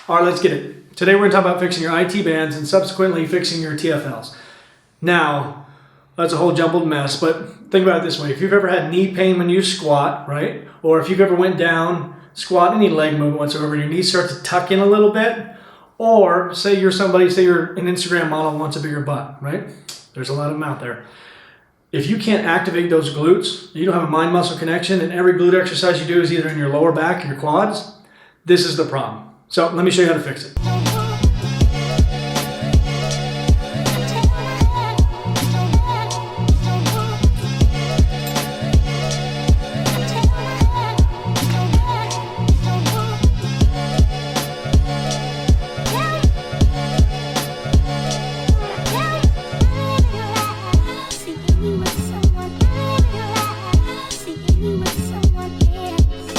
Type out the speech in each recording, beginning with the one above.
All right, let's get it. Today we're going to talk about fixing your IT bands and subsequently fixing your TFLs. Now, that's a whole jumbled mess, but think about it this way. If you've ever had knee pain when you squat, right? Or if you've ever went down, squat, any leg movement whatsoever, your knees start to tuck in a little bit, or say you're somebody, say you're an Instagram model who wants a bigger butt, right? There's a lot of them out there. If you can't activate those glutes, you don't have a mind-muscle connection, and every glute exercise you do is either in your lower back or your quads, this is the problem. So let me show you how to fix it.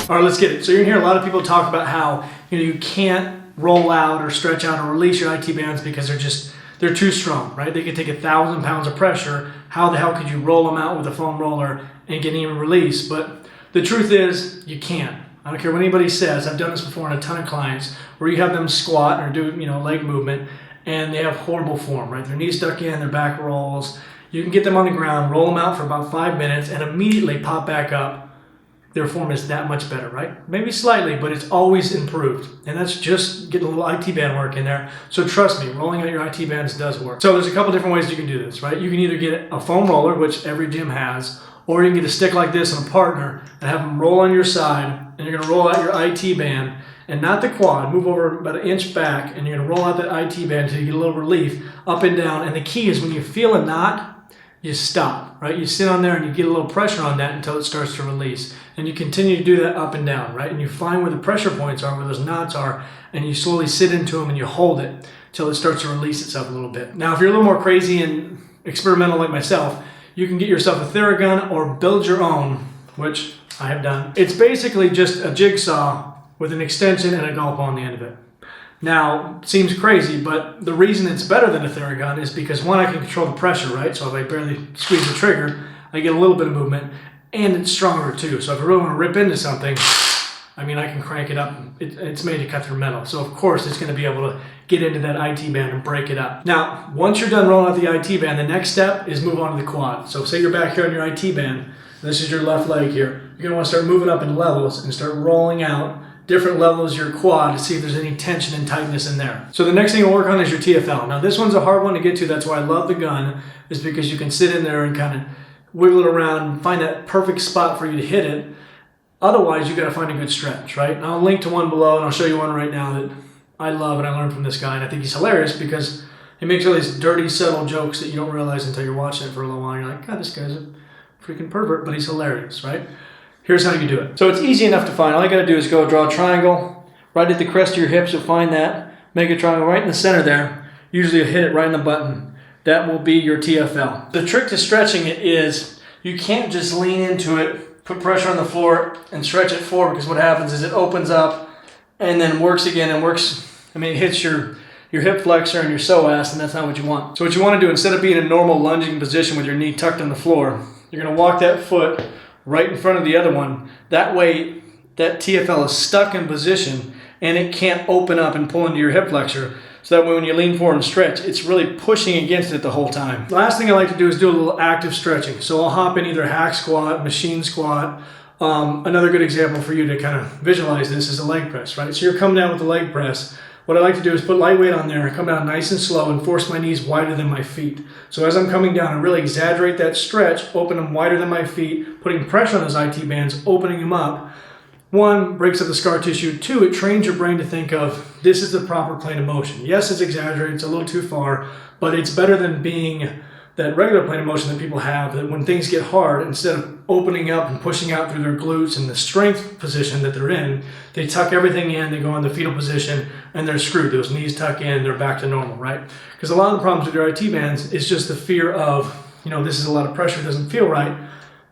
All right, let's get it. So you're gonna hear a lot of people talk about how you can't roll out or stretch out or release your IT bands because they're too strong, right? They could take 1,000 pounds of pressure. How the hell could you roll them out with a foam roller and get even release? But the truth is, you can't. I don't care what anybody says. I've done this before in a ton of clients where you have them squat or do leg movement and they have horrible form, right? Their knees stuck in, their back rolls. You can get them on the ground, roll them out for about 5 minutes, and immediately pop back up. Their form is that much better, right? Maybe slightly, but it's always improved. And that's just getting a little IT band work in there. So trust me, rolling out your IT bands does work. So there's a couple different ways you can do this, right? You can either get a foam roller, which every gym has, or you can get a stick like this and a partner and have them roll on your side, and you're gonna roll out your IT band, and not the quad, move over about 1 inch back, and you're gonna roll out that IT band until you get a little relief, up and down. And the key is when you feel a knot, you stop, right? You sit on there and you get a little pressure on that until it starts to release. And you continue to do that up and down, right? And you find where the pressure points are, where those knots are, and you slowly sit into them and you hold it till it starts to release itself a little bit. Now, if you're a little more crazy and experimental like myself, you can get yourself a Theragun or build your own, which I have done. It's basically just a jigsaw with an extension and a golf ball on the end of it. Now, it seems crazy, but the reason it's better than a Theragun is because one, I can control the pressure, right? So if I barely squeeze the trigger, I get a little bit of movement, and it's stronger too. So if I really want to rip into something, I can crank it up. It's made to cut through metal. So of course it's going to be able to get into that IT band and break it up. Now, once you're done rolling out the IT band, the next step is move on to the quad. So say you're back here on your IT band, this is your left leg here. You're going to want to start moving up in levels and start rolling out different levels of your quad to see if there's any tension and tightness in there. So the next thing you'll work on is your TFL. Now this one's a hard one to get to. That's why I love the gun, is because you can sit in there and kind of wiggle it around and find that perfect spot for you to hit it. Otherwise, you got to find a good stretch, right? And I'll link to one below, and I'll show you one right now that I love and I learned from this guy, and I think he's hilarious because he makes all these dirty, subtle jokes that you don't realize until you're watching it for a little while. You're like, God, this guy's a freaking pervert, but he's hilarious, right? Here's how you do it. So it's easy enough to find. All you got to do is go draw a triangle right at the crest of your hips. You'll find that. Make a triangle right in the center there. Usually you'll hit it right in the button. That will be your TFL. The trick to stretching it is you can't just lean into it, put pressure on the floor, and stretch it forward, because what happens is it opens up and then works again and works. It hits your hip flexor and your psoas, and that's not what you want. So what you want to do, instead of being in a normal lunging position with your knee tucked on the floor, you're going to walk that foot right in front of the other one. That way, that TFL is stuck in position and it can't open up and pull into your hip flexor. So that way when you lean forward and stretch, it's really pushing against it the whole time. Last thing I like to do is do a little active stretching. So I'll hop in either hack squat, machine squat. Another good example for you to kind of visualize this is a leg press, right? So you're coming down with the leg press. What I like to do is put light weight on there and come down nice and slow and force my knees wider than my feet. So as I'm coming down, I really exaggerate that stretch, open them wider than my feet, putting pressure on those IT bands, opening them up. One, breaks up the scar tissue. Two, it trains your brain to think of this is the proper plane of motion. Yes, it's exaggerated, it's a little too far, but it's better than being that regular plane of motion that people have, that when things get hard, instead of opening up and pushing out through their glutes and the strength position that they're in, they tuck everything in, they go in the fetal position, and they're screwed. Those knees tuck in, they're back to normal, right? Because a lot of the problems with your IT bands is just the fear of, this is a lot of pressure, it doesn't feel right.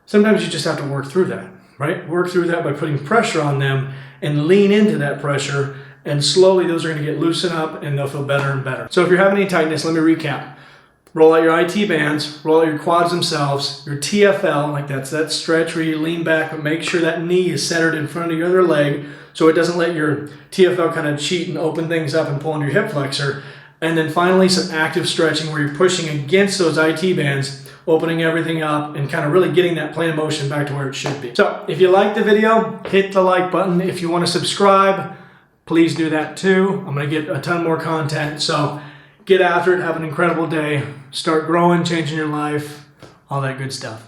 Sometimes you just have to work through that, right? Work through that by putting pressure on them and lean into that pressure, and slowly those are going to get loosened up and they'll feel better and better. So if you're having any tightness, let me recap. Roll out your IT bands, roll out your quads themselves, your TFL, like that's that stretch where you lean back, but make sure that knee is centered in front of your other leg so it doesn't let your TFL kind of cheat and open things up and pull on your hip flexor. And then finally, some active stretching where you're pushing against those IT bands, opening everything up and kind of really getting that plane of motion back to where it should be. So if you liked the video, hit the like button. If you want to subscribe, please do that too. I'm going to get a ton more content. So get after it. Have an incredible day. Start growing, changing your life, all that good stuff.